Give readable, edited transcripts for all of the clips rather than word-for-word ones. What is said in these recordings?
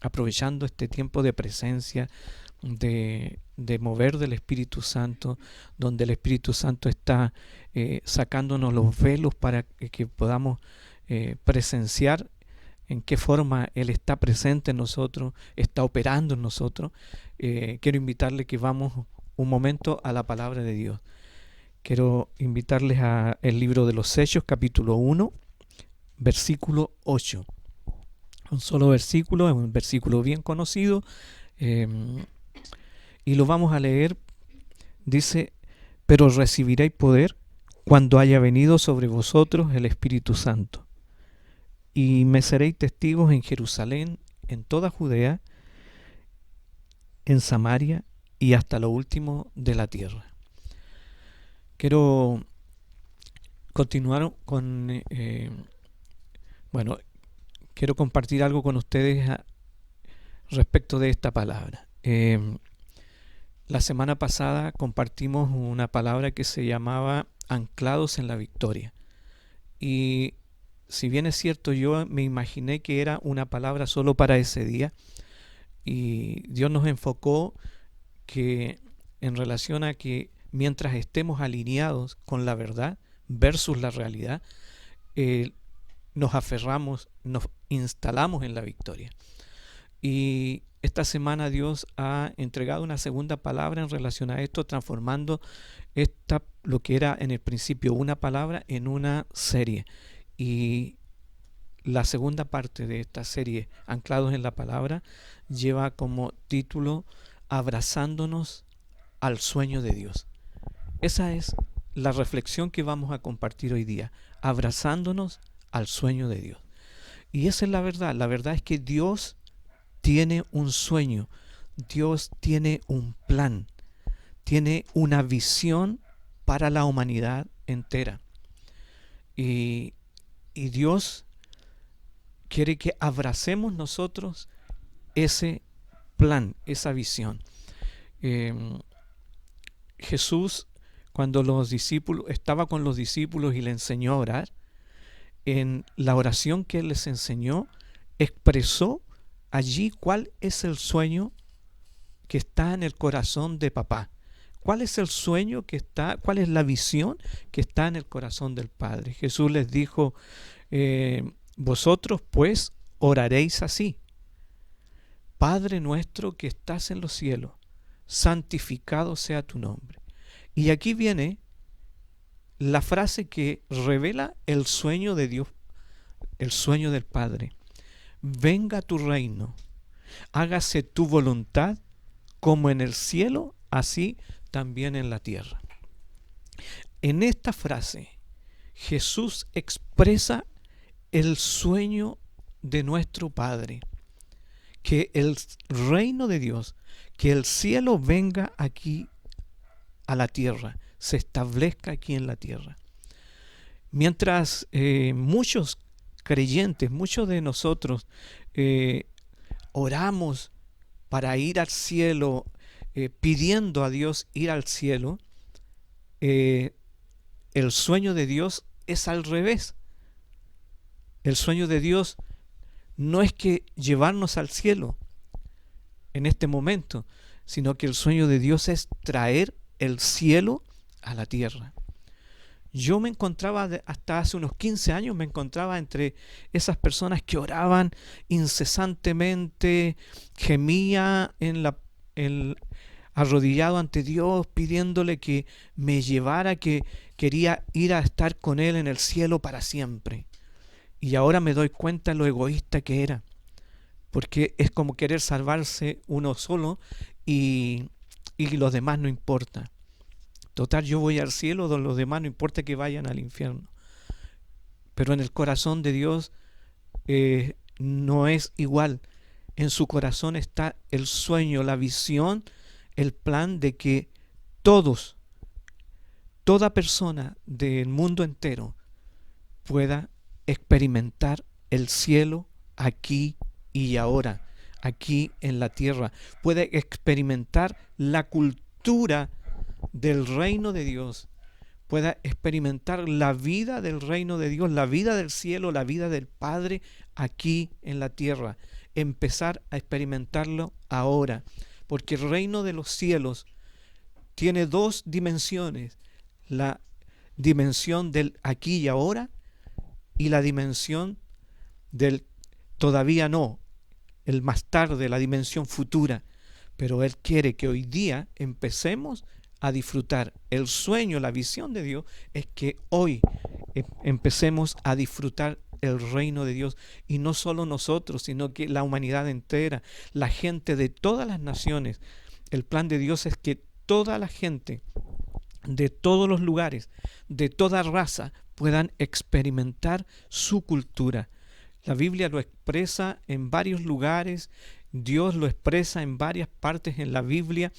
aprovechando este tiempo de presencia, de mover del Espíritu Santo, donde el Espíritu Santo está sacándonos los velos para que podamos presenciar en qué forma Él está presente en nosotros, está operando en nosotros. Quiero invitarles que vamos un momento a la palabra de Dios. Quiero invitarles a el libro de los Hechos, capítulo 1, versículo 8. Un solo versículo, es un versículo bien conocido, y lo vamos a leer. Dice: pero recibiréis poder cuando haya venido sobre vosotros el Espíritu Santo, y me seréis testigos en Jerusalén, en toda Judea, en Samaria y hasta lo último de la tierra. Quiero continuar con quiero compartir algo con ustedes respecto de esta palabra. La semana pasada compartimos una palabra que se llamaba anclados en la victoria. Y si bien es cierto, yo me imaginé que era una palabra solo para ese día, y Dios nos enfocó que en relación a que mientras estemos alineados con la verdad versus la realidad, nos aferramos, nos instalamos en la victoria. Y esta semana Dios ha entregado una segunda palabra en relación a esto, transformando lo que era en el principio una palabra en una serie. Y la segunda parte de esta serie, Anclados en la Palabra, lleva como título Abrazándonos al sueño de Dios. Esa es la reflexión que vamos a compartir hoy día, abrazándonos al sueño de Dios. Y esa es la verdad. La verdad es que Dios tiene un sueño, Dios tiene un plan, tiene una visión para la humanidad entera. Y Dios quiere que abracemos nosotros ese plan, esa visión. Jesús, cuando estaba con los discípulos y le enseñó a orar, en la oración que Él les enseñó, expresó allí cuál es el sueño que está en el corazón de papá. ¿Cuál es el sueño que está, cuál es la visión que está en el corazón del Padre? Jesús les dijo, vosotros pues oraréis así: Padre nuestro que estás en los cielos, santificado sea tu nombre. Y aquí viene la frase que revela el sueño de Dios, el sueño del Padre. Venga tu reino, hágase tu voluntad como en el cielo, así también en la tierra. En esta frase, Jesús expresa el sueño de nuestro Padre, que el reino de Dios, que el cielo venga aquí a la tierra, se establezca aquí en la tierra. Mientras muchos creyentes, muchos de nosotros oramos para ir al cielo, pidiendo a Dios ir al cielo, el sueño de Dios es al revés. El sueño de Dios no es que llevarnos al cielo en este momento, sino que el sueño de Dios es traer el cielo a la tierra. Yo me encontraba, hasta hace unos 15 años, me encontraba entre esas personas que oraban incesantemente, gemía arrodillado ante Dios, pidiéndole que me llevara, que quería ir a estar con Él en el cielo para siempre. Y ahora me doy cuenta lo egoísta que era, porque es como querer salvarse uno solo y los demás no importa. Total, yo voy al cielo, los demás no importa que vayan al infierno. Pero en el corazón de Dios no es igual. En su corazón está el sueño, la visión, el plan de que toda persona del mundo entero pueda experimentar el cielo aquí y ahora, aquí en la tierra. Puede experimentar la cultura del reino de Dios, pueda experimentar la vida del reino de Dios, la vida del cielo, la vida del Padre aquí en la tierra. empezar a experimentarlo ahora, porque el reino de los cielos tiene dos dimensiones: la dimensión del aquí y ahora y la dimensión del todavía no, el más tarde, la dimensión futura. Pero Él quiere que hoy día empecemos a disfrutar. El sueño, la visión de Dios es que hoy empecemos a disfrutar el reino de Dios, y no solo nosotros, sino que la humanidad entera, la gente de todas las naciones. El plan de Dios es que toda la gente de todos los lugares, de toda raza, puedan experimentar su cultura. La Biblia lo expresa en varios lugares, Dios lo expresa en varias partes en la Biblia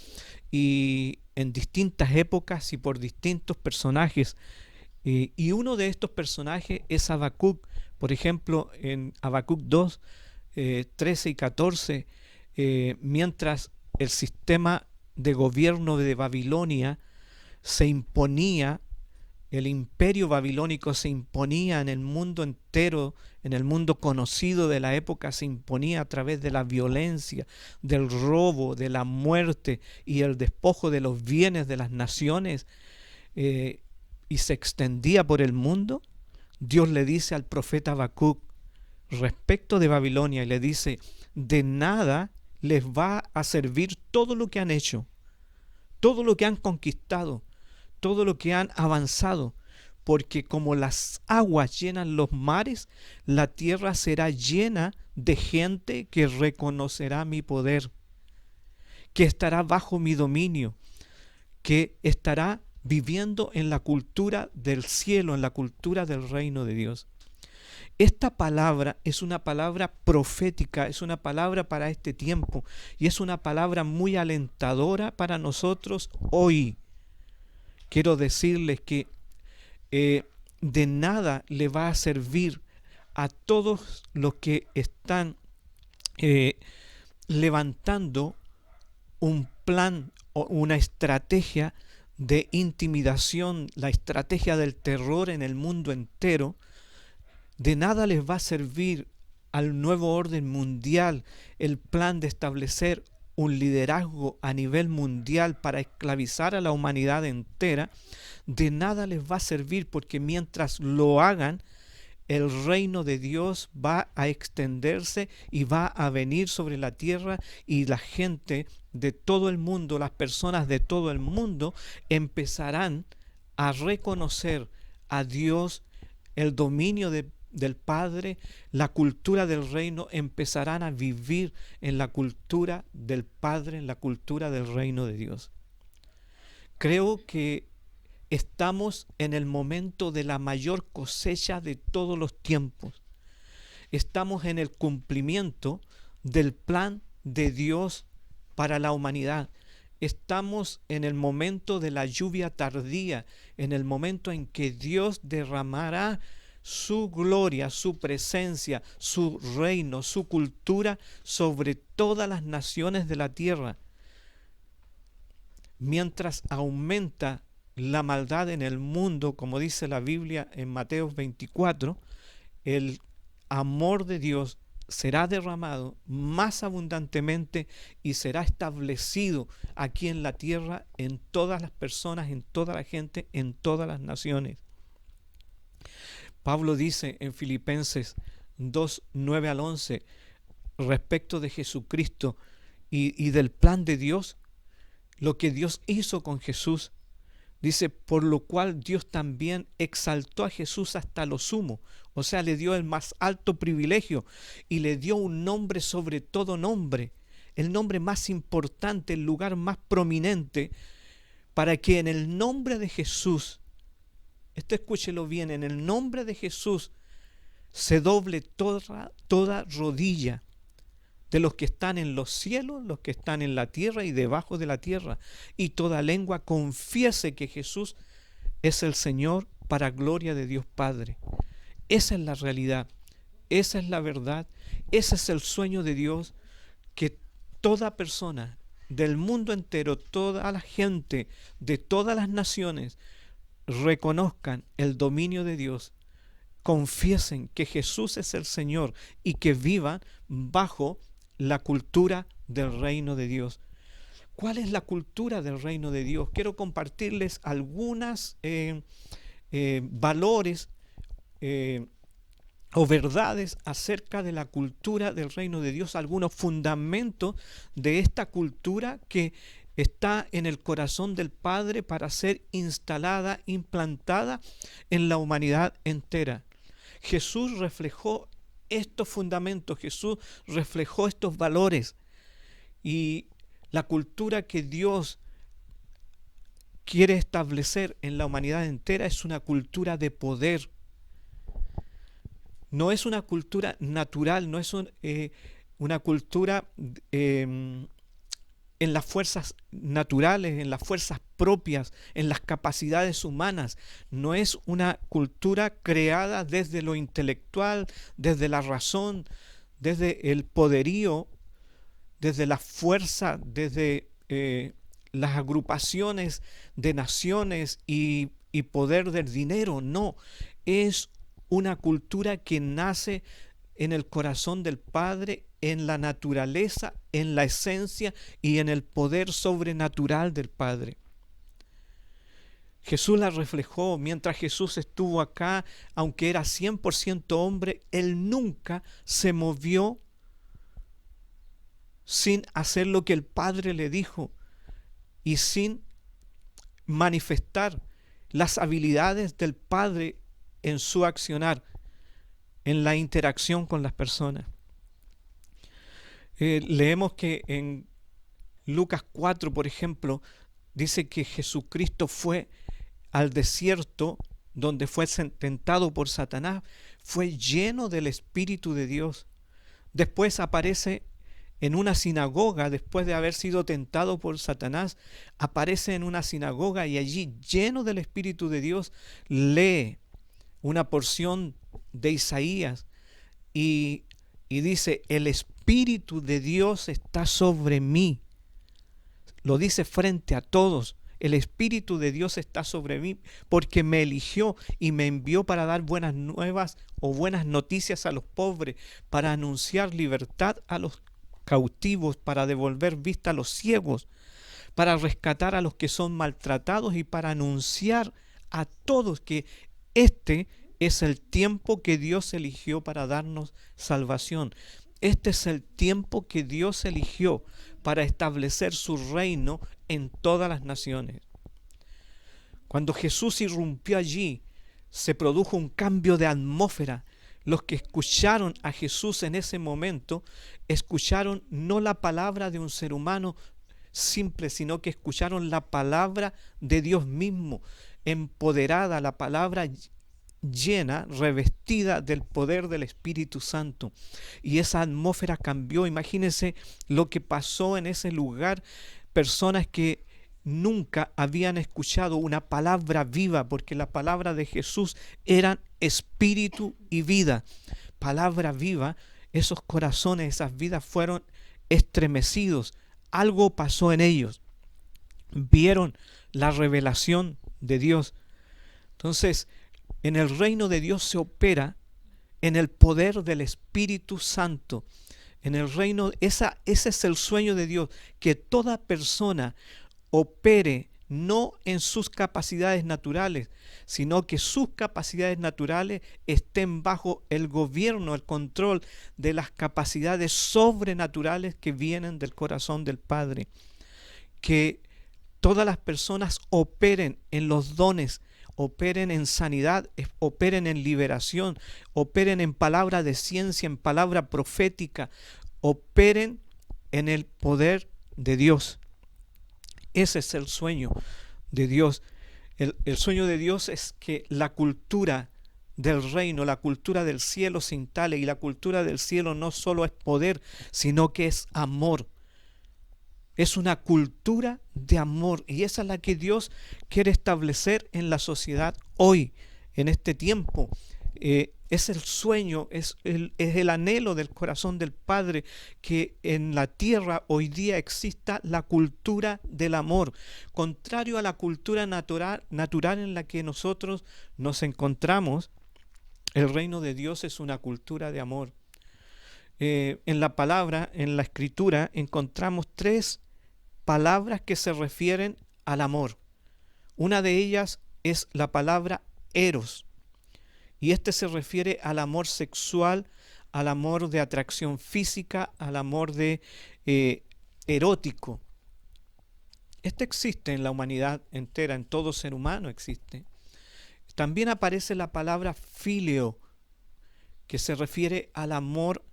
y en distintas épocas y por distintos personajes. Y uno de estos personajes es Habacuc. Por ejemplo, en Habacuc 2, 13 y 14, mientras el sistema de gobierno de Babilonia se imponía, el imperio babilónico se imponía en el mundo entero, en el mundo conocido de la época, se imponía a través de la violencia, del robo, de la muerte y el despojo de los bienes de las naciones, y se extendía por el mundo. Dios le dice al profeta Habacuc respecto de Babilonia, y le dice: de nada les va a servir todo lo que han hecho, todo lo que han conquistado, todo lo que han avanzado, porque como las aguas llenan los mares, la tierra será llena de gente que reconocerá mi poder, que estará bajo mi dominio, que estará viviendo en la cultura del cielo, en la cultura del reino de Dios. Esta palabra es una palabra profética, es una palabra para este tiempo, y es una palabra muy alentadora para nosotros hoy. Quiero decirles que de nada le va a servir a todos los que están levantando un plan o una estrategia de intimidación, la estrategia del terror en el mundo entero. De nada les va a servir al nuevo orden mundial el plan de establecer un liderazgo a nivel mundial para esclavizar a la humanidad entera. De nada les va a servir, porque mientras lo hagan, el reino de Dios va a extenderse y va a venir sobre la tierra, y la gente de todo el mundo, las personas de todo el mundo, empezarán a reconocer a Dios, el dominio del Padre, la cultura del reino. Empezarán a vivir en la cultura del Padre, en la cultura del reino de Dios. Creo que estamos en el momento de la mayor cosecha de todos los tiempos. Estamos en el cumplimiento del plan de Dios para la humanidad. Estamos en el momento de la lluvia tardía, en el momento en que Dios derramará su gloria, su presencia, su reino, su cultura sobre todas las naciones de la tierra. Mientras aumenta la maldad en el mundo, como dice la Biblia en Mateo 24, el amor de Dios será derramado más abundantemente y será establecido aquí en la tierra, en todas las personas, en toda la gente, en todas las naciones. Pablo dice en Filipenses 2, 9 al 11, respecto de Jesucristo y del plan de Dios, lo que Dios hizo con Jesús. Dice: por lo cual Dios también exaltó a Jesús hasta lo sumo, o sea, le dio el más alto privilegio y le dio un nombre sobre todo nombre, el nombre más importante, el lugar más prominente, para que en el nombre de Jesús, esto escúchelo bien, en el nombre de Jesús se doble toda rodilla de los que están en los cielos, los que están en la tierra y debajo de la tierra, y toda lengua confiese que Jesús es el Señor, para gloria de Dios Padre. Esa es la realidad, esa es la verdad, ese es el sueño de Dios, que toda persona del mundo entero, toda la gente de todas las naciones reconozcan el dominio de Dios, confiesen que Jesús es el Señor y que vivan bajo la cultura del reino de Dios. ¿Cuál es la cultura del reino de Dios? Quiero compartirles algunas valores o verdades acerca de la cultura del reino de Dios, algunos fundamentos de esta cultura que está en el corazón del Padre para ser instalada, implantada en la humanidad entera. Jesús reflejó estos fundamentos, Jesús reflejó estos valores, y la cultura que Dios quiere establecer en la humanidad entera es una cultura de poder. No es una cultura natural, no es una cultura en las fuerzas naturales, en las fuerzas propias, en las capacidades humanas. No es una cultura creada desde lo intelectual, desde la razón, desde el poderío, desde la fuerza, desde las agrupaciones de naciones y poder del dinero. No, es una cultura que nace en el corazón del Padre, en la naturaleza, en la esencia y en el poder sobrenatural del Padre. Jesús la reflejó. Mientras Jesús estuvo acá, aunque era 100% hombre, Él nunca se movió sin hacer lo que el Padre le dijo y sin manifestar las habilidades del Padre en su accionar, en la interacción con las personas. Leemos que en Lucas 4, por ejemplo, dice que Jesucristo fue al desierto donde fue tentado por Satanás, fue lleno del Espíritu de Dios. Después aparece en una sinagoga, después de haber sido tentado por Satanás, aparece en una sinagoga y allí, lleno del Espíritu de Dios, lee una porción de Isaías y dice: el Espíritu de Dios está sobre mí. Lo dice frente a todos: el Espíritu de Dios está sobre mí porque me eligió y me envió para dar buenas nuevas o buenas noticias a los pobres, para anunciar libertad a los cautivos, para devolver vista a los ciegos, para rescatar a los que son maltratados y para anunciar a todos que este es el tiempo que Dios eligió para darnos salvación. Este es el tiempo que Dios eligió para establecer su reino en todas las naciones. Cuando Jesús irrumpió allí, se produjo un cambio de atmósfera. Los que escucharon a Jesús en ese momento, escucharon no la palabra de un ser humano simple, sino que escucharon la palabra de Dios mismo, empoderada, la palabra llena, revestida del poder del Espíritu Santo. Y esa atmósfera cambió. Imagínense lo que pasó en ese lugar. Personas que nunca habían escuchado una palabra viva, porque la palabra de Jesús era espíritu y vida. Palabra viva. Esos corazones, esas vidas fueron estremecidos. Algo pasó en ellos. Vieron la revelación de Dios. Entonces, en el reino de Dios se opera en el poder del Espíritu Santo. En el reino, ese es el sueño de Dios, que toda persona opere no en sus capacidades naturales, sino que sus capacidades naturales estén bajo el gobierno, el control de las capacidades sobrenaturales que vienen del corazón del Padre. Que todas las personas operen en los dones, operen en sanidad, operen en liberación, operen en palabra de ciencia, en palabra profética, operen en el poder de Dios. Ese es el sueño de Dios. El sueño de Dios es que la cultura del reino, la cultura del cielo se instale, y la cultura del cielo no solo es poder, sino que es amor. Es una cultura de amor, y esa es la que Dios quiere establecer en la sociedad hoy, en este tiempo. Es el sueño, es el anhelo del corazón del Padre, que en la tierra hoy día exista la cultura del amor, contrario a la cultura natural en la que nosotros nos encontramos. El reino de Dios es una cultura de amor. En la palabra, en la escritura, encontramos 3 palabras que se refieren al amor. Una de ellas es la palabra eros, y este se refiere al amor sexual, al amor de atracción física, al amor de erótico. Este existe en la humanidad entera, en todo ser humano existe. También aparece la palabra filio, que se refiere al amor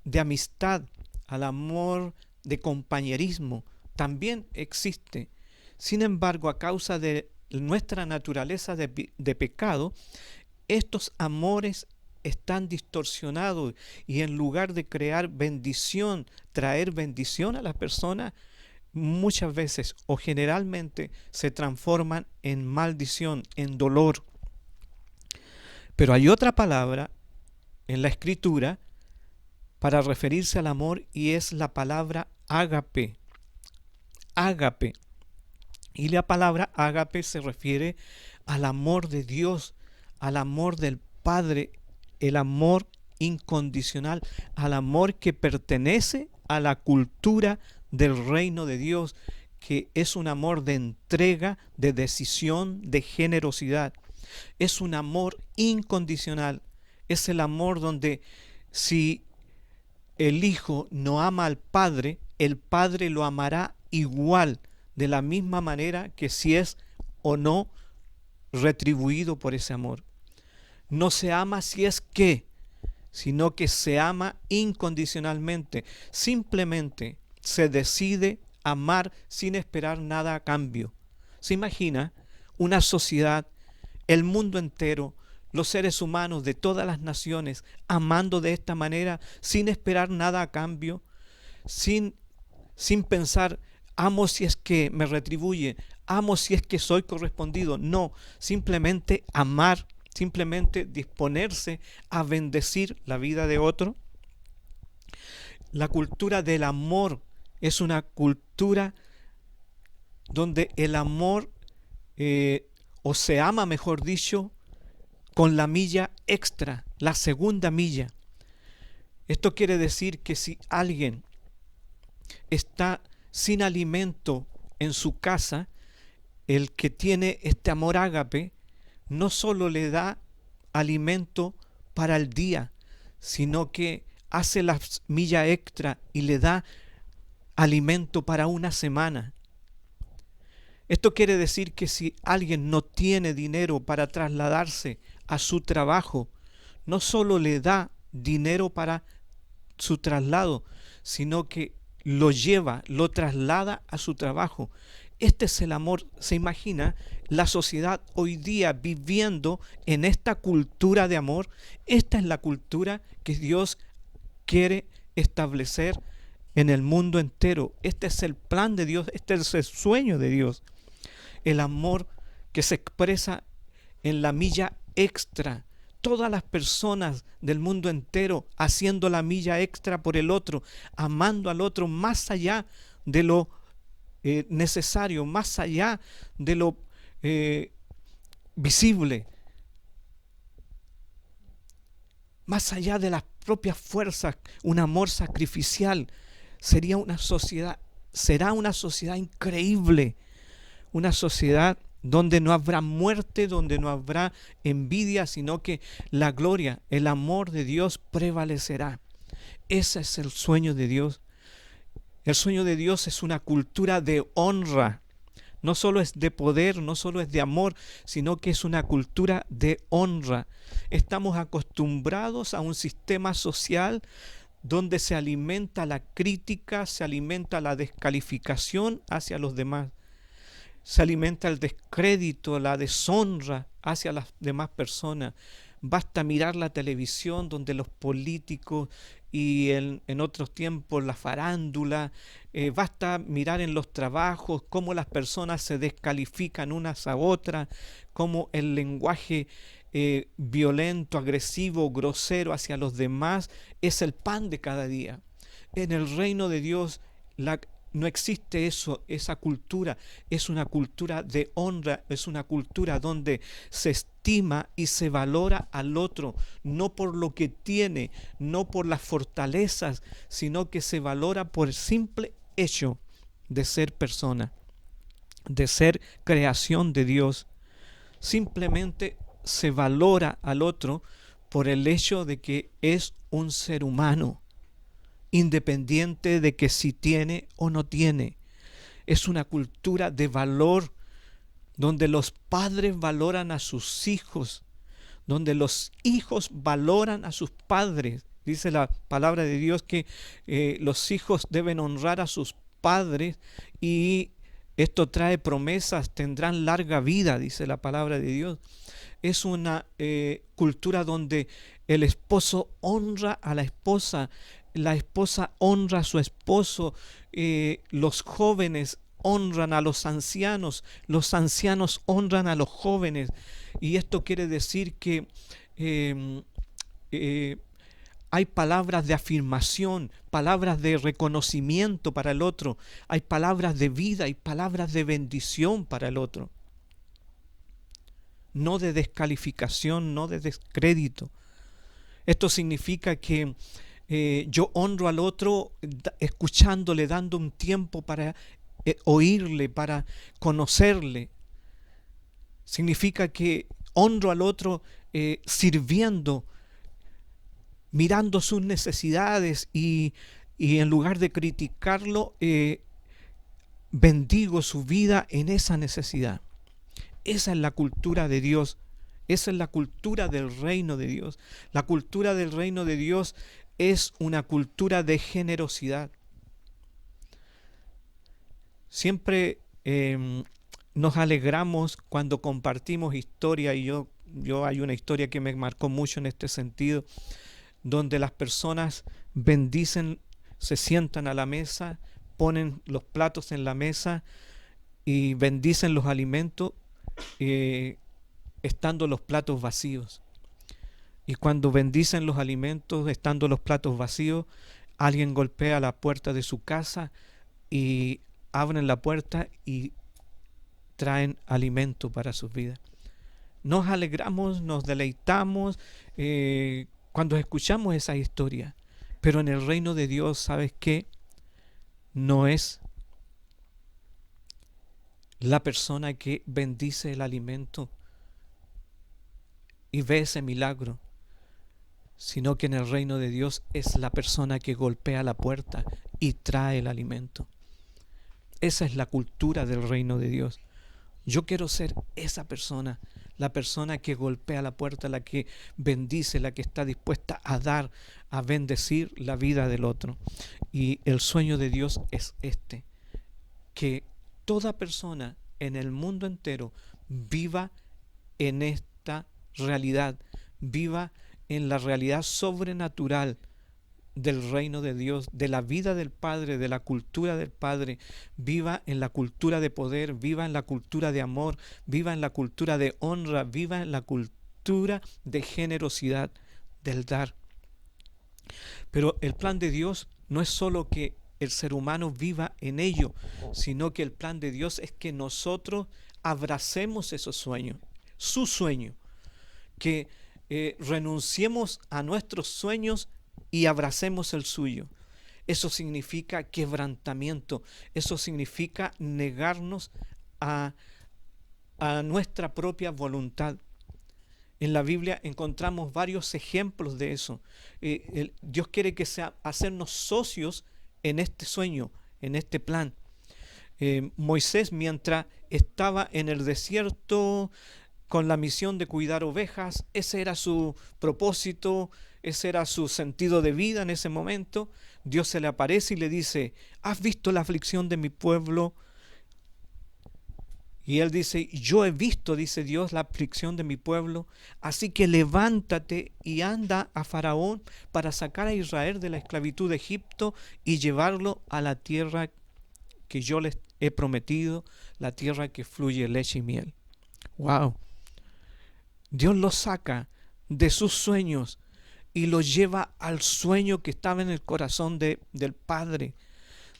de amistad, al amor de compañerismo. También existe. Sin embargo, a causa de nuestra naturaleza de pecado, estos amores están distorsionados y en lugar de crear bendición, traer bendición a las personas, muchas veces o generalmente se transforman en maldición, en dolor. Pero hay otra palabra en la escritura para referirse al amor y es la palabra ágape. Ágape. Y la palabra ágape se refiere al amor de Dios, al amor del Padre, el amor incondicional, al amor que pertenece a la cultura del reino de Dios, que es un amor de entrega, de decisión, de generosidad. Es un amor incondicional. Es el amor donde si el Hijo no ama al Padre, el Padre lo amará igual, de la misma manera que si es o no retribuido por ese amor. No se ama si es que, sino que se ama incondicionalmente. Simplemente se decide amar sin esperar nada a cambio. ¿Se imagina una sociedad, el mundo entero, los seres humanos de todas las naciones amando de esta manera sin esperar nada a cambio, sin pensar, amo si es que me retribuye, amo si es que soy correspondido? No, simplemente amar, simplemente disponerse a bendecir la vida de otro. La cultura del amor es una cultura donde el amor, o se ama, mejor dicho, con la milla extra, la segunda milla. Esto quiere decir que si alguien está sin alimento en su casa, el que tiene este amor ágape no solo le da alimento para el día, sino que hace la milla extra y le da alimento para una semana. Esto quiere decir que si alguien no tiene dinero para trasladarse a su trabajo, no solo le da dinero para su traslado, sino que lo lleva, lo traslada a su trabajo. Este es el amor. ¿Se imagina la sociedad hoy día viviendo en esta cultura de amor? Esta es la cultura que Dios quiere establecer en el mundo entero. Este es el plan de Dios, este es el sueño de Dios. El amor que se expresa en la milla extra. Todas las personas del mundo entero haciendo la milla extra por el otro, amando al otro más allá de lo necesario, más allá de lo visible, más allá de las propias fuerzas, un amor sacrificial. Será una sociedad increíble, una sociedad donde no habrá muerte, donde no habrá envidia, sino que la gloria, el amor de Dios prevalecerá. Ese es el sueño de Dios. El sueño de Dios es una cultura de honra. No solo es de poder, no solo es de amor, sino que es una cultura de honra. Estamos acostumbrados a un sistema social donde se alimenta la crítica, se alimenta la descalificación hacia los demás. Se alimenta el descrédito, la deshonra hacia las demás personas. Basta mirar la televisión donde los políticos y en otros tiempos la farándula, basta mirar en los trabajos cómo las personas se descalifican unas a otras, cómo el lenguaje violento, agresivo, grosero hacia los demás es el pan de cada día. En el reino de Dios no existe eso, esa cultura. Es una cultura de honra, es una cultura donde se estima y se valora al otro, no por lo que tiene, no por las fortalezas, sino que se valora por el simple hecho de ser persona, de ser creación de Dios. Simplemente se valora al otro por el hecho de que es un ser humano, independiente de que si tiene o no tiene. Es una cultura de valor donde los padres valoran a sus hijos, donde los hijos valoran a sus padres. Dice la palabra de Dios que los hijos deben honrar a sus padres y esto trae promesas, tendrán larga vida, dice la palabra de Dios. Es una cultura donde el esposo honra a la esposa honra a su esposo, los jóvenes honran a los ancianos honran a los jóvenes. Y esto quiere decir que eh, eh, hay palabras de afirmación, palabras de reconocimiento para el otro, hay palabras de vida y palabras de bendición para el otro. No de descalificación, no de descrédito. Esto significa que yo honro al otro escuchándole, dando un tiempo para oírle, para conocerle. Significa que honro al otro sirviendo, mirando sus necesidades y en lugar de criticarlo, bendigo su vida en esa necesidad. Esa es la cultura de Dios. Esa es la cultura del reino de Dios. La cultura del reino de Dios es una cultura de generosidad. Siempre nos alegramos cuando compartimos historia, y yo hay una historia que me marcó mucho en este sentido, donde las personas bendicen, se sientan a la mesa, ponen los platos en la mesa y bendicen los alimentos estando los platos vacíos. Y cuando bendicen los alimentos estando los platos vacíos, alguien golpea la puerta de su casa y abren la puerta y traen alimento para sus vidas. Nos alegramos, nos deleitamos cuando escuchamos esa historia. Pero en el reino de Dios, ¿sabes qué? No es la persona que bendice el alimento y ve ese milagro, sino que en el reino de Dios es la persona que golpea la puerta y trae el alimento. Esa es la cultura del reino de Dios. Yo quiero ser esa persona, la persona que golpea la puerta, la que bendice, la que está dispuesta a dar, a bendecir la vida del otro. Y el sueño de Dios es este, que toda persona en el mundo entero viva en esta realidad, viva en la realidad sobrenatural del reino de Dios, de la vida del Padre, de la cultura del Padre, viva en la cultura de poder, viva en la cultura de amor, viva en la cultura de honra, viva en la cultura de generosidad, del dar. Pero el plan de Dios no es solo que el ser humano viva en ello, sino que el plan de Dios es que nosotros abracemos esos sueños, su sueño, que renunciemos a nuestros sueños y abracemos el suyo. Eso significa quebrantamiento, eso significa negarnos a nuestra propia voluntad. En la Biblia encontramos varios ejemplos de eso. Dios quiere hacernos socios en este sueño, en este plan. Moisés, mientras estaba en el desierto con la misión de cuidar ovejas, ese era su propósito, ese era su sentido de vida en ese momento. Dios se le aparece y le dice: ¿has visto la aflicción de mi pueblo? Y él dice: yo he visto, dice Dios, la aflicción de mi pueblo, así que levántate y anda a Faraón para sacar a Israel de la esclavitud de Egipto y llevarlo a la tierra que yo les he prometido, la tierra que fluye leche y miel. ¡Wow! Dios lo saca de sus sueños y lo lleva al sueño que estaba en el corazón del Padre,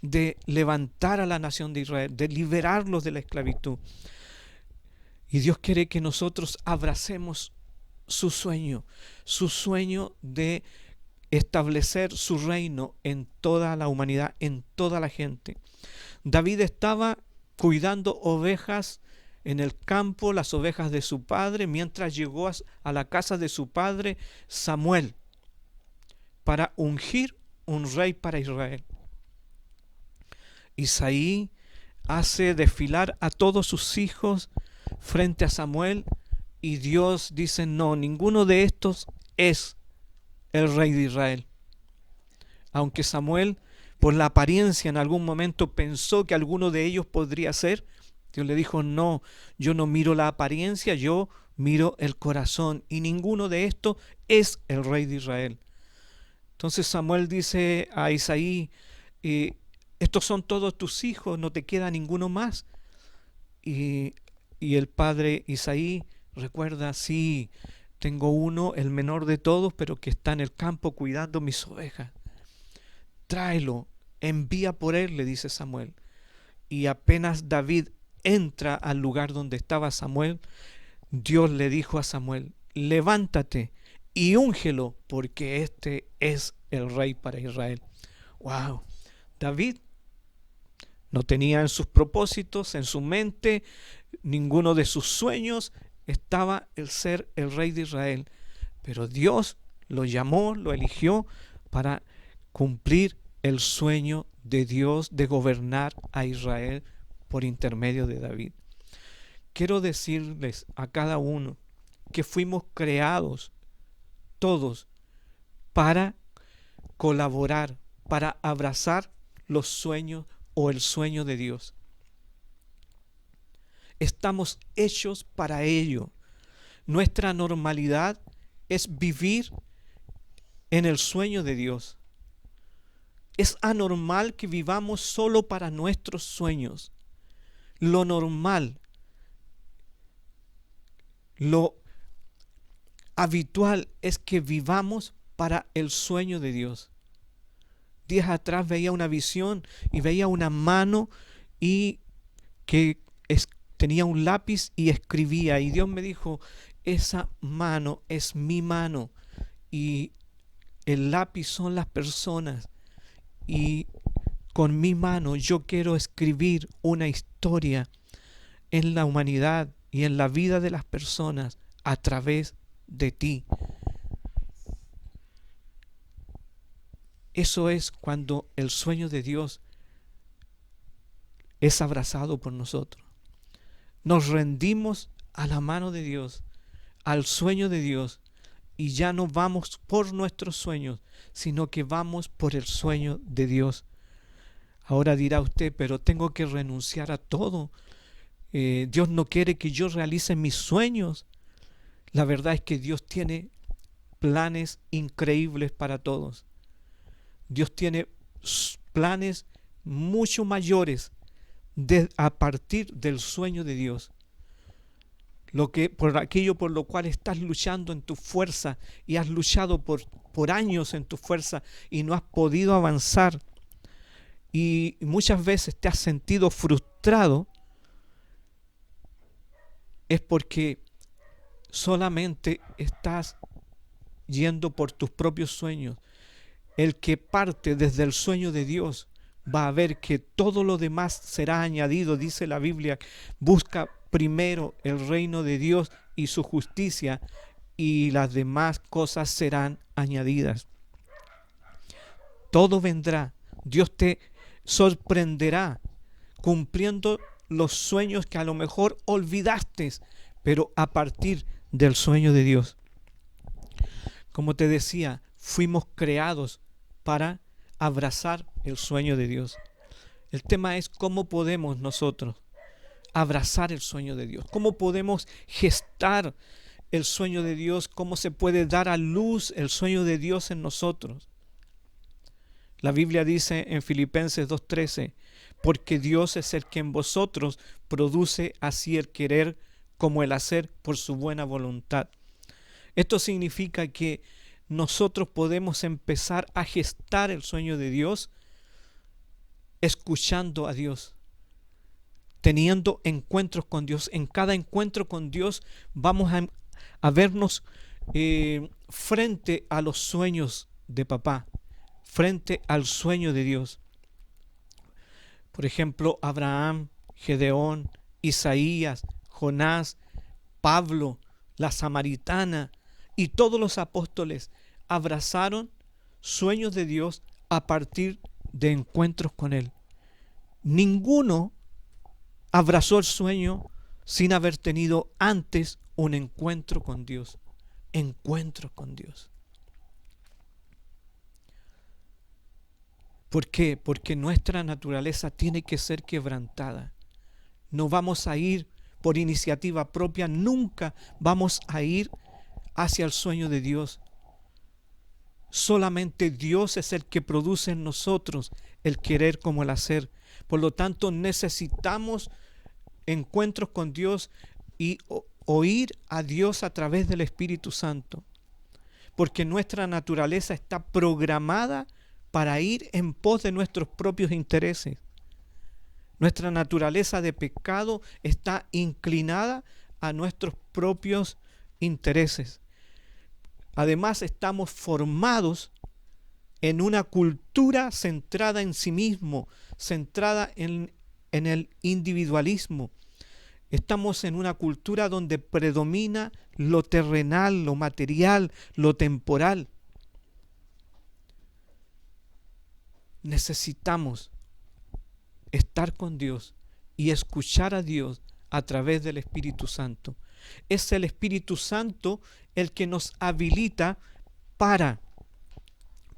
de levantar a la nación de Israel, de liberarlos de la esclavitud. Y Dios quiere que nosotros abracemos su sueño de establecer su reino en toda la humanidad, en toda la gente. David estaba cuidando ovejas en el campo, las ovejas de su padre, mientras llegó a la casa de su padre Samuel para ungir un rey para Israel. Isaí hace desfilar a todos sus hijos frente a Samuel y Dios dice: no, ninguno de estos es el rey de Israel. Aunque Samuel, por la apariencia, en algún momento pensó que alguno de ellos podría ser, Dios le dijo: no, yo no miro la apariencia, yo miro el corazón, y ninguno de estos es el rey de Israel. Entonces Samuel dice a Isaí: estos son todos tus hijos, no te queda ninguno más. Y el padre Isaí recuerda: sí, tengo uno, el menor de todos, pero que está en el campo cuidando mis ovejas. Tráelo, envía por él, le dice Samuel. Y apenas David entra al lugar donde estaba Samuel, Dios le dijo a Samuel: levántate y úngelo, porque este es el rey para Israel. ¡Wow! David no tenía en sus propósitos, en su mente, ninguno de sus sueños estaba el ser el rey de Israel. Pero Dios lo llamó, lo eligió para cumplir el sueño de Dios de gobernar a Israel por intermedio de David. Quiero decirles a cada uno que fuimos creados todos para colaborar, para abrazar los sueños o el sueño de Dios. Estamos hechos para ello. Nuestra normalidad es vivir en el sueño de Dios. Es anormal que vivamos solo para nuestros sueños. Lo normal, lo habitual es que vivamos para el sueño de Dios. Días atrás veía una visión y veía una mano y que tenía un lápiz y escribía, y Dios me dijo: esa mano es mi mano y el lápiz son las personas, y con mi mano yo quiero escribir una historia en la humanidad y en la vida de las personas a través de ti. Eso es cuando el sueño de Dios es abrazado por nosotros. Nos rendimos a la mano de Dios, al sueño de Dios, y ya no vamos por nuestros sueños, sino que vamos por el sueño de Dios. Ahora dirá usted: pero tengo que renunciar a todo. Dios no quiere que yo realice mis sueños. La verdad es que Dios tiene planes increíbles para todos. Dios tiene planes mucho mayores a partir del sueño de Dios. Por aquello por lo cual estás luchando en tu fuerza y has luchado por años en tu fuerza y no has podido avanzar, y muchas veces te has sentido frustrado, es porque solamente estás yendo por tus propios sueños. El que parte desde el sueño de Dios va a ver que todo lo demás será añadido. Dice la Biblia: busca primero el reino de Dios y su justicia, y las demás cosas serán añadidas. Todo vendrá. Dios te sorprenderá cumpliendo los sueños que a lo mejor olvidaste, pero a partir del sueño de Dios. Como te decía, fuimos creados para abrazar el sueño de Dios. El tema es cómo podemos nosotros abrazar el sueño de Dios, cómo podemos gestar el sueño de Dios, cómo se puede dar a luz el sueño de Dios en nosotros. La Biblia dice en Filipenses 2:13: porque Dios es el que en vosotros produce así el querer como el hacer por su buena voluntad. Esto significa que nosotros podemos empezar a gestar el sueño de Dios escuchando a Dios, teniendo encuentros con Dios. En cada encuentro con Dios vamos a vernos frente a los sueños de papá, frente al sueño de Dios. Por ejemplo, Abraham, Gedeón, Isaías, Jonás, Pablo, la samaritana y todos los apóstoles abrazaron sueños de Dios a partir de encuentros con Él. Ninguno abrazó el sueño sin haber tenido antes un encuentro con Dios. Encuentro con Dios. ¿Por qué? Porque nuestra naturaleza tiene que ser quebrantada. No vamos a ir por iniciativa propia, nunca vamos a ir hacia el sueño de Dios. Solamente Dios es el que produce en nosotros el querer como el hacer. Por lo tanto, necesitamos encuentros con Dios y oír a Dios a través del Espíritu Santo. Porque nuestra naturaleza está programada para ir en pos de nuestros propios intereses. Nuestra naturaleza de pecado está inclinada a nuestros propios intereses. Además, estamos formados en una cultura centrada en sí mismo, centrada en el individualismo. Estamos en una cultura donde predomina lo terrenal, lo material, lo temporal. Necesitamos estar con Dios y escuchar a Dios a través del Espíritu Santo. Es el Espíritu Santo el que nos habilita para,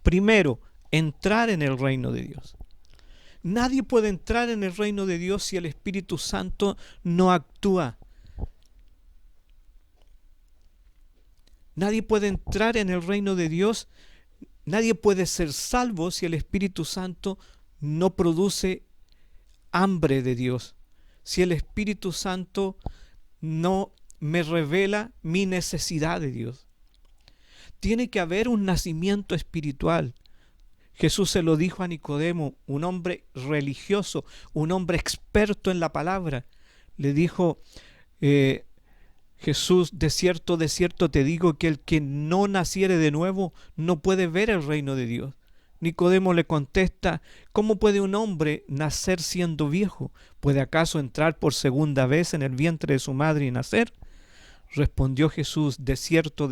primero, entrar en el reino de Dios. Nadie puede entrar en el reino de Dios si el Espíritu Santo no actúa. Nadie puede entrar en el reino de Dios, nadie puede ser salvo si el Espíritu Santo no produce hambre de Dios. Si el Espíritu Santo no me revela mi necesidad de Dios. Tiene que haber un nacimiento espiritual. Jesús se lo dijo a Nicodemo, un hombre religioso, un hombre experto en la palabra. Le dijo Jesús, de cierto te digo que el que no naciere de nuevo no puede ver el reino de Dios. Nicodemo le contesta, ¿cómo puede un hombre nacer siendo viejo? ¿Puede acaso entrar por segunda vez en el vientre de su madre y nacer? Respondió Jesús, de cierto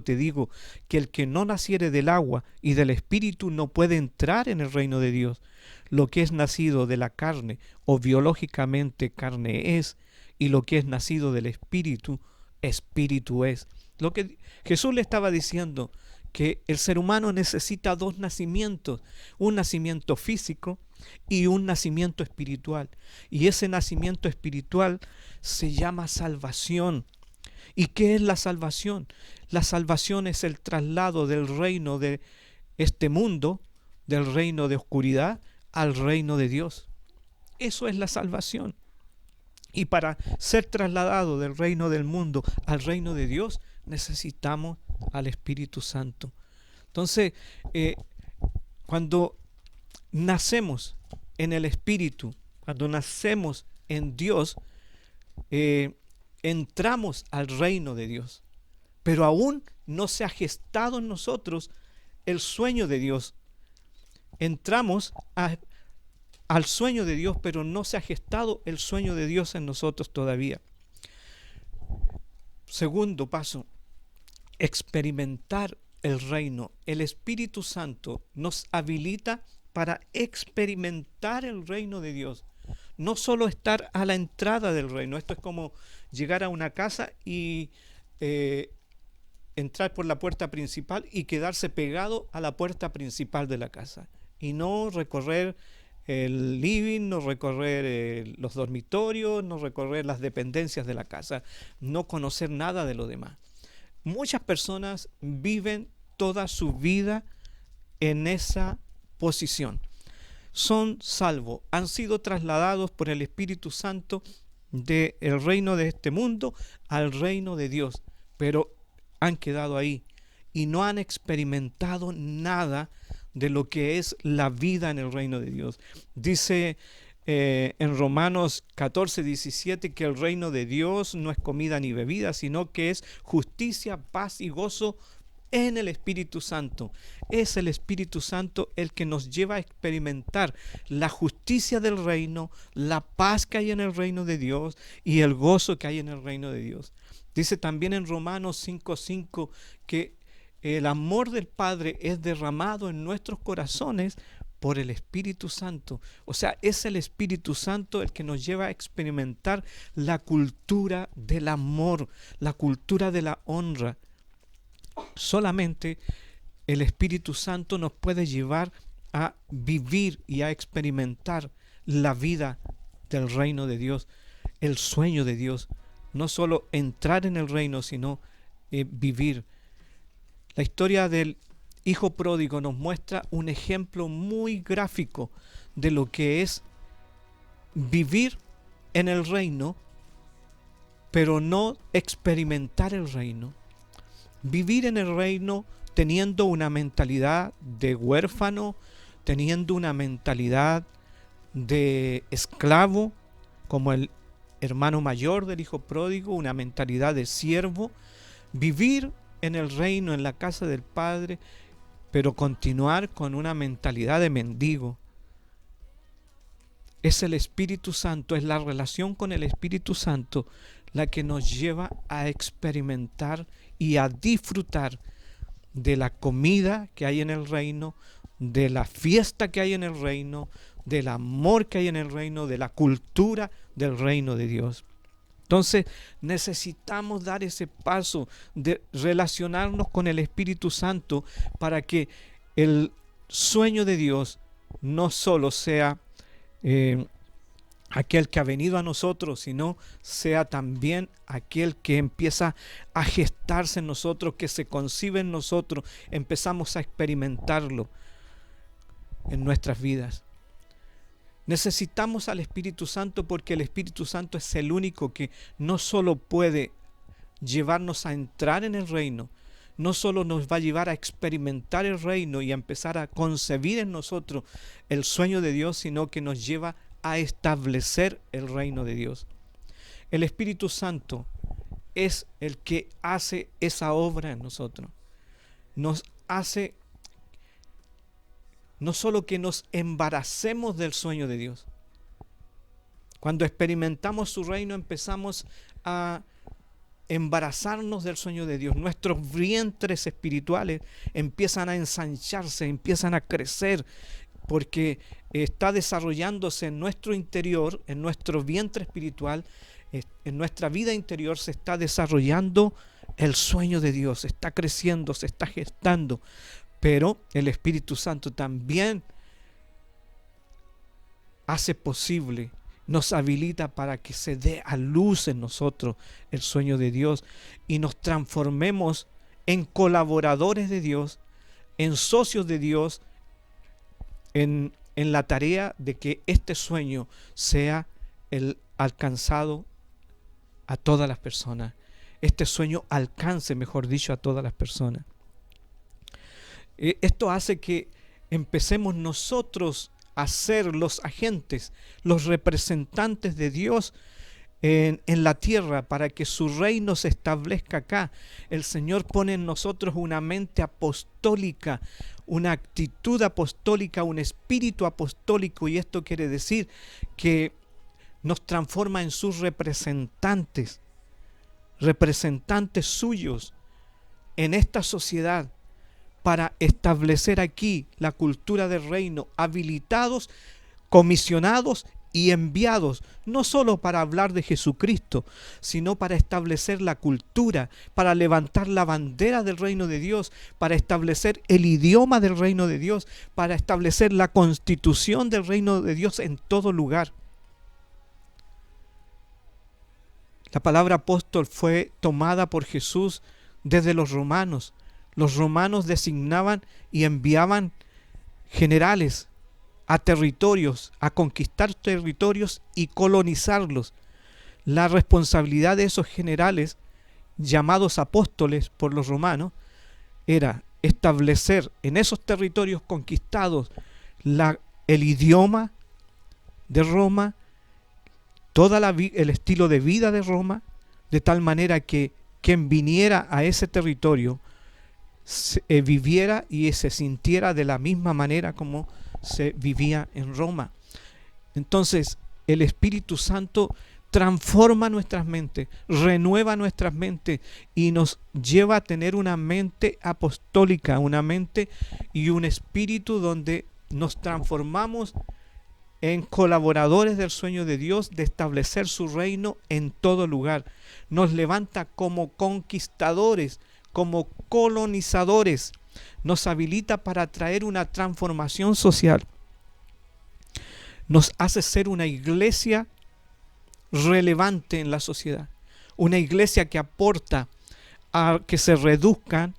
te digo, que el que no naciere del agua y del Espíritu no puede entrar en el reino de Dios. Lo que es nacido de la carne o biológicamente carne es, y lo que es nacido del Espíritu, Espíritu es. Lo que Jesús le estaba diciendo, que el ser humano necesita dos nacimientos, un nacimiento físico y un nacimiento espiritual. Y ese nacimiento espiritual se llama salvación. ¿Y qué es la salvación? La salvación es el traslado del reino de este mundo, del reino de oscuridad, al reino de Dios. Eso es la salvación. Y para ser trasladado del reino del mundo al reino de Dios, necesitamos al Espíritu Santo. Entonces, cuando nacemos en el Espíritu, cuando nacemos en Dios, entramos al reino de Dios, pero aún no se ha gestado en nosotros el sueño de Dios. Entramos al sueño de Dios, pero no se ha gestado el sueño de Dios en nosotros todavía. Segundo paso, experimentar el reino. El Espíritu Santo nos habilita para experimentar el reino de Dios. No solo estar a la entrada del reino. Esto es como llegar a una casa y entrar por la puerta principal y quedarse pegado a la puerta principal de la casa. Y no recorrer el living, no recorrer los dormitorios, no recorrer las dependencias de la casa, no conocer nada de lo demás. Muchas personas viven toda su vida en esa posición. Son salvos, han sido trasladados por el Espíritu Santo del reino de este mundo al reino de Dios, pero han quedado ahí y no han experimentado nada de lo que es la vida en el reino de Dios. Dice en Romanos 14:17 que el reino de Dios no es comida ni bebida, sino que es justicia, paz y gozo en el Espíritu Santo. Es el Espíritu Santo el que nos lleva a experimentar la justicia del reino, la paz que hay en el reino de Dios y el gozo que hay en el reino de Dios. Dice también en Romanos 5:5 que el amor del Padre es derramado en nuestros corazones por el Espíritu Santo. O sea, es el Espíritu Santo el que nos lleva a experimentar la cultura del amor, la cultura de la honra. Solamente el Espíritu Santo nos puede llevar a vivir y a experimentar la vida del reino de Dios, el sueño de Dios. No solo entrar en el reino, sino vivir. La historia del hijo pródigo nos muestra un ejemplo muy gráfico de lo que es vivir en el reino, pero no experimentar el reino. Vivir en el reino teniendo una mentalidad de huérfano, teniendo una mentalidad de esclavo, como el hermano mayor del hijo pródigo, una mentalidad de siervo. Vivir en el reino, en la casa del Padre, pero continuar con una mentalidad de mendigo. Es el Espíritu Santo, es la relación con el Espíritu Santo la que nos lleva a experimentar y a disfrutar de la comida que hay en el reino, de la fiesta que hay en el reino, del amor que hay en el reino, de la cultura del reino de Dios. Entonces necesitamos dar ese paso de relacionarnos con el Espíritu Santo para que el sueño de Dios no solo sea aquel que ha venido a nosotros, sino sea también aquel que empieza a gestarse en nosotros, que se concibe en nosotros, empezamos a experimentarlo en nuestras vidas. Necesitamos al Espíritu Santo porque el Espíritu Santo es el único que no solo puede llevarnos a entrar en el reino, no solo nos va a llevar a experimentar el reino y a empezar a concebir en nosotros el sueño de Dios, sino que nos lleva a establecer el reino de Dios. El Espíritu Santo es el que hace esa obra en nosotros. Nos hace no solo que nos embaracemos del sueño de Dios. Cuando experimentamos su reino empezamos a embarazarnos del sueño de Dios. Nuestros vientres espirituales empiezan a ensancharse, empiezan a crecer, porque está desarrollándose en nuestro interior, en nuestro vientre espiritual, en nuestra vida interior se está desarrollando el sueño de Dios, se está creciendo, se está gestando. Pero el Espíritu Santo también hace posible, nos habilita para que se dé a luz en nosotros el sueño de Dios y nos transformemos en colaboradores de Dios, en socios de Dios, en la tarea de que este sueño sea el alcanzado a todas las personas. Este sueño alcance, mejor dicho, a todas las personas. Esto hace que empecemos nosotros a ser los agentes, los representantes de Dios en la tierra para que su reino se establezca acá. El Señor pone en nosotros una mente apostólica, una actitud apostólica, un espíritu apostólico, y esto quiere decir que nos transforma en sus representantes, representantes suyos en esta sociedad, para establecer aquí la cultura del reino, habilitados, comisionados y enviados, no solo para hablar de Jesucristo, sino para establecer la cultura, para levantar la bandera del reino de Dios, para establecer el idioma del reino de Dios, para establecer la constitución del reino de Dios en todo lugar. La palabra apóstol fue tomada por Jesús desde los romanos. Los romanos designaban y enviaban generales a territorios, a conquistar territorios y colonizarlos. La responsabilidad de esos generales, llamados apóstoles por los romanos, era establecer en esos territorios conquistados el idioma de Roma, el estilo de vida de Roma, de tal manera que quien viniera a ese territorio viviera y se sintiera de la misma manera como se vivía en Roma. Entonces, el Espíritu Santo transforma nuestras mentes, renueva nuestras mentes y nos lleva a tener una mente apostólica, una mente y un espíritu donde nos transformamos en colaboradores del sueño de Dios de establecer su reino en todo lugar. Nos levanta como conquistadores, como colonizadores. Nos habilita para traer una transformación social. Nos hace ser una iglesia relevante en la sociedad. Una iglesia que aporta a que se reduzcan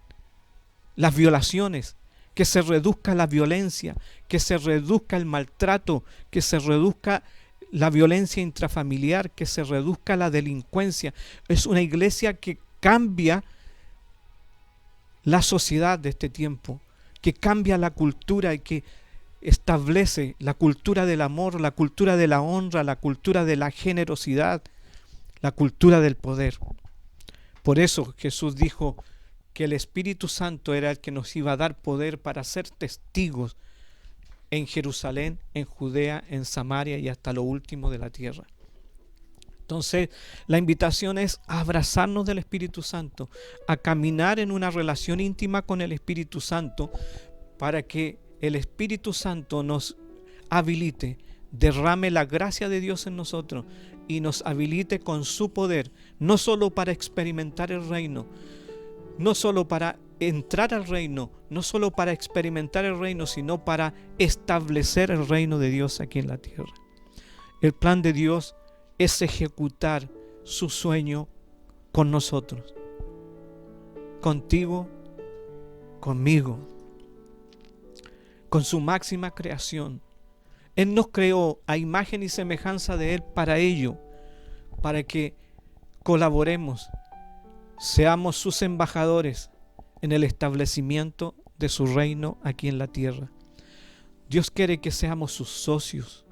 las violaciones, que se reduzca la violencia, que se reduzca el maltrato, que se reduzca la violencia intrafamiliar, que se reduzca la delincuencia. Es una iglesia que cambia la sociedad de este tiempo, que cambia la cultura y que establece la cultura del amor, la cultura de la honra, la cultura de la generosidad, la cultura del poder. Por eso Jesús dijo que el Espíritu Santo era el que nos iba a dar poder para ser testigos en Jerusalén, en Judea, en Samaria y hasta lo último de la tierra. Entonces, la invitación es a abrazarnos del Espíritu Santo, a caminar en una relación íntima con el Espíritu Santo para que el Espíritu Santo nos habilite, derrame la gracia de Dios en nosotros y nos habilite con su poder, no solo para experimentar el reino, no solo para entrar al reino, no solo para experimentar el reino, sino para establecer el reino de Dios aquí en la tierra. El plan de Dios es ejecutar su sueño con nosotros, contigo, conmigo, con su máxima creación. Él nos creó a imagen y semejanza de Él para ello, para que colaboremos, seamos sus embajadores en el establecimiento de su reino aquí en la tierra. Dios quiere que seamos sus socios,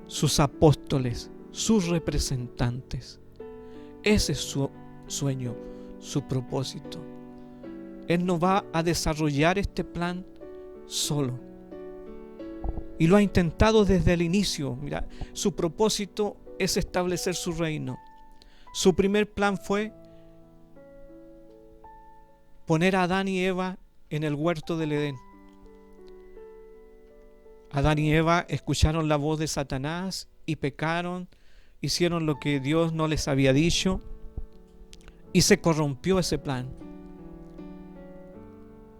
sus apóstoles, sus representantes. Ese es su sueño, su propósito. Él no va a desarrollar este plan solo. Y lo ha intentado desde el inicio. Mira, su propósito es establecer su reino. Su primer plan fue poner a Adán y Eva en el huerto del Edén. Adán y Eva escucharon la voz de Satanás y pecaron, hicieron lo que Dios no les había dicho y se corrompió ese plan.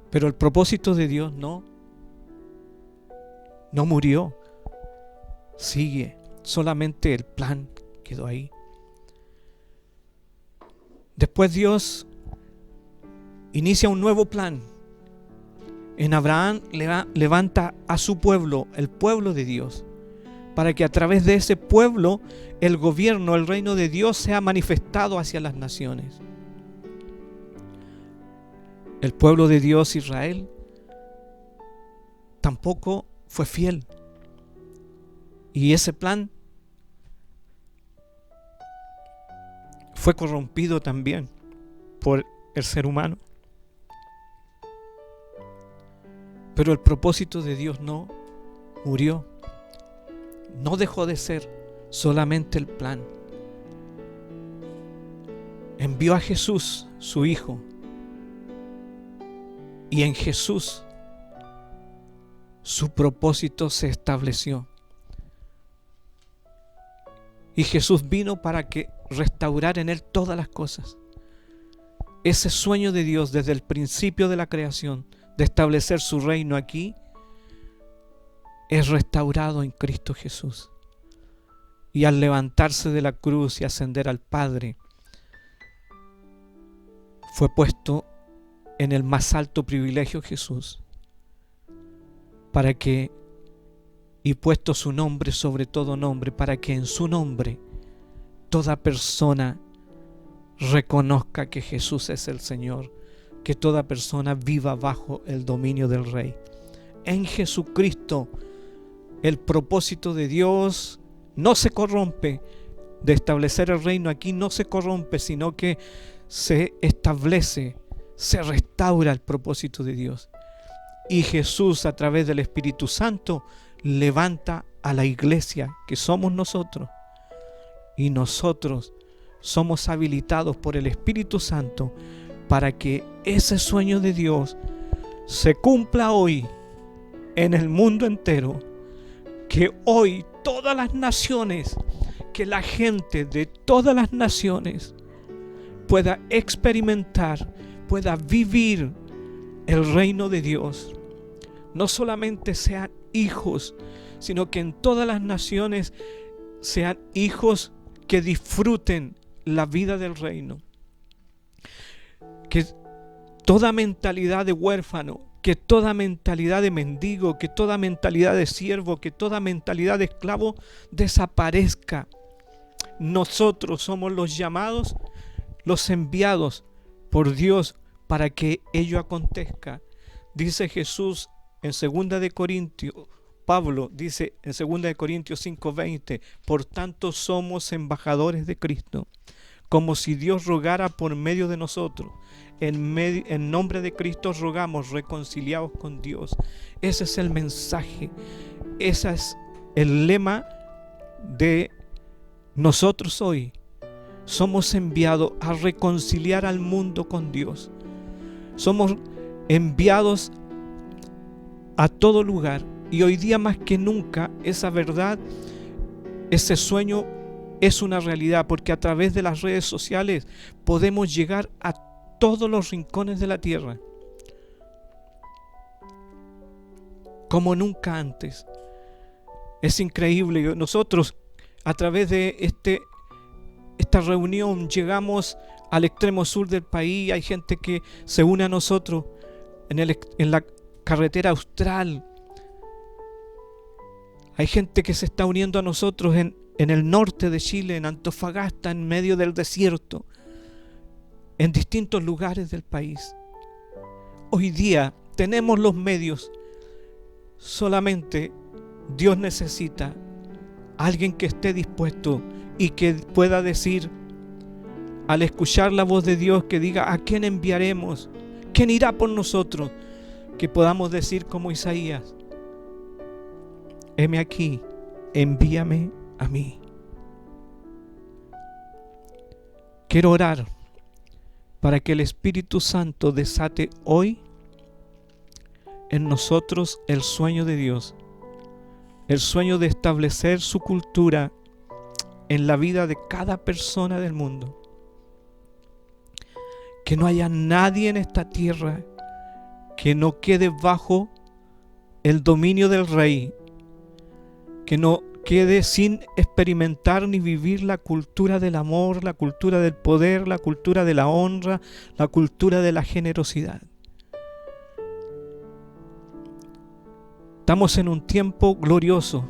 Pero el propósito de Dios no murió, sigue, solamente el plan quedó ahí. Después Dios inicia un nuevo plan. En Abraham levanta a su pueblo, el pueblo de Dios, para que a través de ese pueblo el gobierno, el reino de Dios sea manifestado hacia las naciones. El pueblo de Dios, Israel, tampoco fue fiel. Y ese plan fue corrompido también por el ser humano. Pero el propósito de Dios no murió, no dejó de ser solamente el plan. Envió a Jesús, su Hijo, y en Jesús su propósito se estableció. Y Jesús vino para que restaurar en Él todas las cosas. Ese sueño de Dios desde el principio de la creación, de establecer su reino aquí, es restaurado en Cristo Jesús. Y al levantarse de la cruz y ascender al Padre, fue puesto en el más alto privilegio Jesús, para que, y puesto su nombre sobre todo nombre, para que en su nombre toda persona reconozca que Jesús es el Señor, que toda persona viva bajo el dominio del Rey. En Jesucristo, el propósito de Dios no se corrompe. De establecer el reino aquí no se corrompe, sino que se establece, se restaura el propósito de Dios. Y Jesús, a través del Espíritu Santo, levanta a la iglesia, que somos nosotros. Y nosotros somos habilitados por el Espíritu Santo para que ese sueño de Dios se cumpla hoy en el mundo entero. Que hoy todas las naciones, que la gente de todas las naciones pueda experimentar, pueda vivir el reino de Dios. No solamente sean hijos, sino que en todas las naciones sean hijos que disfruten la vida del reino. Que toda mentalidad de huérfano, que toda mentalidad de mendigo, que toda mentalidad de siervo, que toda mentalidad de esclavo desaparezca. Nosotros somos los llamados, los enviados por Dios para que ello acontezca. Dice Jesús en 2 de Corintios, Pablo dice en 2 de Corintios 5:20, por tanto somos embajadores de Cristo, como si Dios rogara por medio de nosotros. En nombre de Cristo rogamos, reconciliados con Dios. Ese es el mensaje, ese es el lema de nosotros hoy. Somos enviados a reconciliar al mundo con Dios. Somos enviados a todo lugar. Y hoy día más que nunca esa verdad, ese sueño es una realidad, porque a través de las redes sociales podemos llegar a todos los rincones de la tierra como nunca antes. Es increíble. Nosotros a través de esta reunión llegamos al extremo sur del país. Hay gente que se une a nosotros en la carretera austral. Hay gente que se está uniendo a nosotros en el norte de Chile, en Antofagasta, en medio del desierto, en distintos lugares del país. Hoy día tenemos los medios. Solamente Dios necesita a alguien que esté dispuesto y que pueda decir, al escuchar la voz de Dios, que diga: ¿a quién enviaremos? ¿Quién irá por nosotros? Que podamos decir como Isaías: heme aquí, envíame a mí. Quiero orar para que el Espíritu Santo desate hoy en nosotros el sueño de Dios, el sueño de establecer su cultura en la vida de cada persona del mundo. Que no haya nadie en esta tierra que no quede bajo el dominio del Rey, que no quede sin experimentar ni vivir la cultura del amor, la cultura del poder, la cultura de la honra, la cultura de la generosidad. Estamos en un tiempo glorioso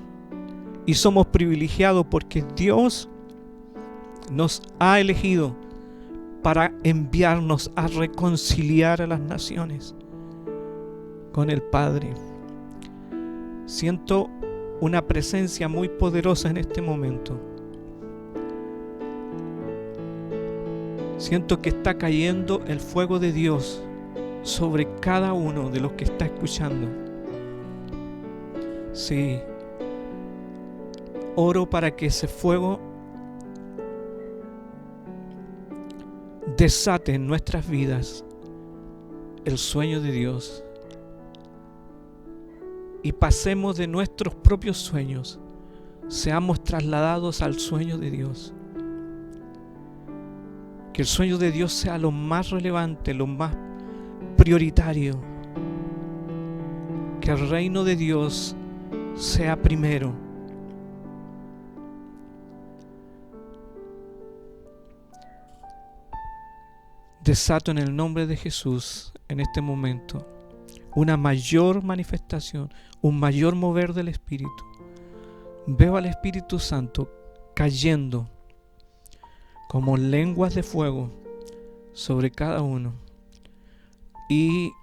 y somos privilegiados porque Dios nos ha elegido para enviarnos a reconciliar a las naciones con el Padre. Siento una presencia muy poderosa en este momento. Siento que está cayendo el fuego de Dios sobre cada uno de los que está escuchando. Sí. Oro para que ese fuego desate en nuestras vidas el sueño de Dios. Y pasemos de nuestros propios sueños, seamos trasladados al sueño de Dios. Que el sueño de Dios sea lo más relevante, lo más prioritario. Que el reino de Dios sea primero. Desato en el nombre de Jesús en este momento una mayor manifestación, un mayor mover del Espíritu. Veo al Espíritu Santo cayendo como lenguas de fuego sobre cada uno. y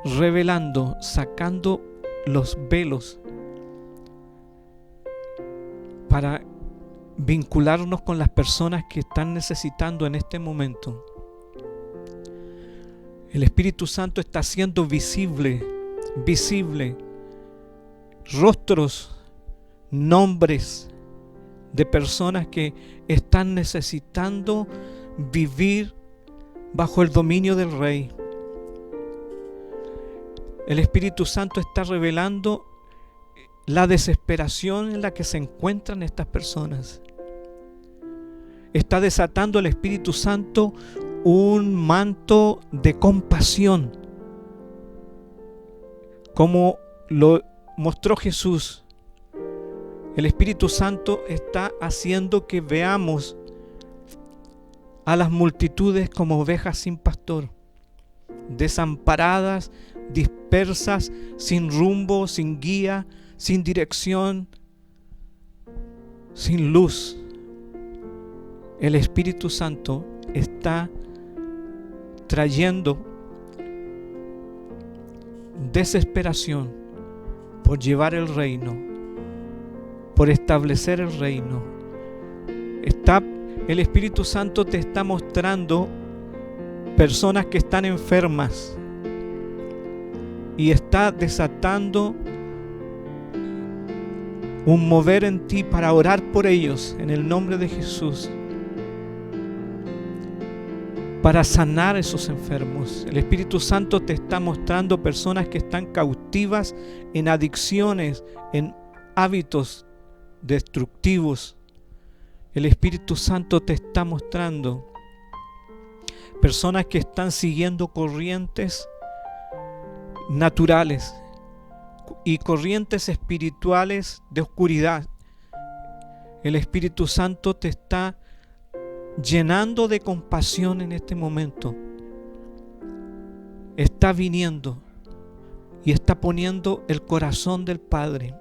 revelando, sacando los velos para vincularnos con las personas que están necesitando en este momento. El Espíritu Santo está haciendo visible rostros, nombres de personas que están necesitando vivir bajo el dominio del Rey. El Espíritu Santo está revelando la desesperación en la que se encuentran estas personas. Está desatando el Espíritu Santo un manto de compasión, como lo mostró Jesús. El Espíritu Santo está haciendo que veamos a las multitudes como ovejas sin pastor, desamparadas, dispersas, sin rumbo, sin guía, sin dirección, sin luz. El Espíritu Santo está trayendo desesperación por llevar el reino, por establecer el reino. El Espíritu Santo te está mostrando personas que están enfermas y está desatando un mover en ti para orar por ellos en el nombre de Jesús, para sanar a esos enfermos. El Espíritu Santo te está mostrando personas que están cautivas en adicciones, en hábitos destructivos. El Espíritu Santo te está mostrando personas que están siguiendo corrientes naturales y corrientes espirituales de oscuridad. El Espíritu Santo te está llenando de compasión en este momento. Está viniendo y está poniendo el corazón del Padre.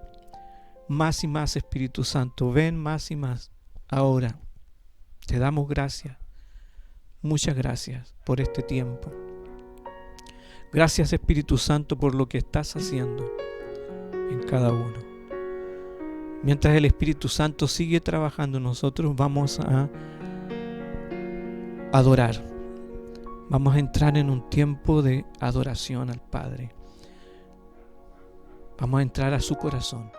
Más y más, Espíritu Santo, ven más y más. Ahora te damos gracias, muchas gracias por este tiempo. Gracias, Espíritu Santo, por lo que estás haciendo en cada uno. Mientras el Espíritu Santo sigue trabajando, nosotros vamos a adorar. Vamos a entrar en un tiempo de adoración al Padre. Vamos a entrar a su corazón.